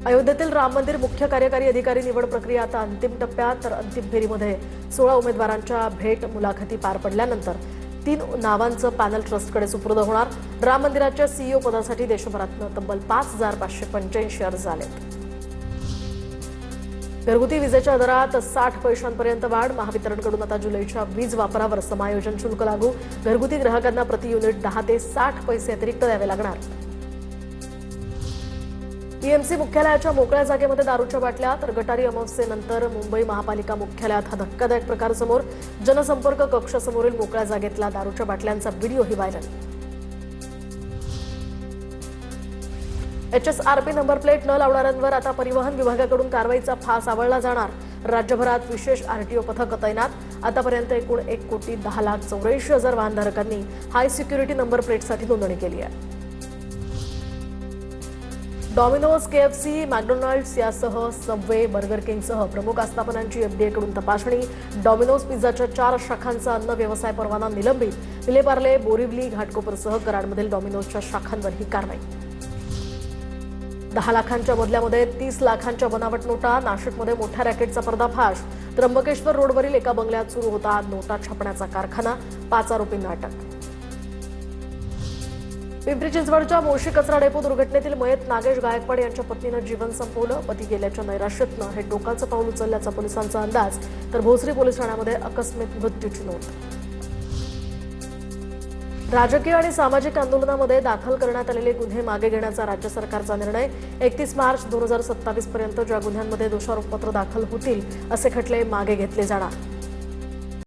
अयोध्येतील राम मंदिर मुख्य कार्यकारी अधिकारी निवड प्रक्रिया आता अंतिम टप्प्यात। तर अंतिम फेरीमध्ये 16 उमेदवारांच्या भेट मुलाखती पार पडल्यानंतर 3 नावांचं पॅनल ट्रस्टकडे सुपूर्द होणार। राम मंदिराच्या सीईओ पदासाठी देशभरातून तब्बल 5585 अर्ज आलेत। घरगुती विजेच्या दरात 60 पैशांपर्यंत वाढ। महावितरणकडून आता जुलैच्या वीज वापरावर समायोजन शुल्क लागू। घरगुती ग्राहकांना प्रति युनिट 10 ते 60 पैसे अतिरिक्त द्यावे लागणार। टीएमसी मुख्यालयाच्या मोकळ्या जागेमध्ये दारूच्या बाटल्या। तर गटारी अमावस्येनंतर मुंबई महापालिका मुख्यालयात हा धक्कादायक प्रकार समोर। जनसंपर्क कक्षासमोरील मोकळ्या जागेतला दारूच्या बाटल्यांचा व्हिडिओही व्हायरल। HSRP नंबर प्लेट न लावणाऱ्यांवर आता परिवहन विभागाकडून कारवाईचा फास आवळला जाणार। राज्यभरात विशेष आरटीओ पथक तैनात। आतापर्यंत एकूण 1,10,84,000 वाहनधारकांनी हाय सिक्युरिटी नंबर प्लेटसाठी नोंदणी केली आहे। डॉमिनोज, KFC, मॅकडोनाल्ड्स यासह सबवे, बर्गर किंगसह प्रमुख आस्थापनांची FDAकडून तपासणी। डॉमिनोज पिझ्झाच्या 4 शाखांचा अन्न व्यवसाय परवाना निलंबित। विलेपार्ले, बोरिवली, घाटकोपरसह कराडमधील डॉमिनोजच्या शाखांवर ही कारवाई। 10 लाखांच्या बदल्यामध्ये 30 लाखांच्या बनावट नोटा। नाशिकमध्ये मोठ्या रॅकेटचा पर्दाफाश। त्र्यंबकेश्वर रोडवरील एका बंगल्यात सुरू होता नोटा छापण्याचा कारखाना। 5 आरोपींना अटक। पिंपरी चिंचवडच्या मोशी कचरा डेपो दुर्घटनेतील मयत नागेश गायकवाड यांच्या पत्नीनं जीवन संपवलं। पती गेल्याच्या नैराश्यातनं हे टोकाचं पाऊल उचलल्याचा पोलिसांचा अंदाज। तर भोसरी पोलीस ठाण्यामध्ये आकस्मिक मृत्यूची नोंद। राजकीय आणि सामाजिक आंदोलनामध्ये दाखल करण्यात आलेले गुन्हे मागे घेण्याचा राज्य सरकारचा निर्णय। 31 मार्च 2027 पर्यंत ज्या गुन्ह्यांमध्ये दोषारोपपत्र दाखल होतील असे खटले मागे घेतले जाणार।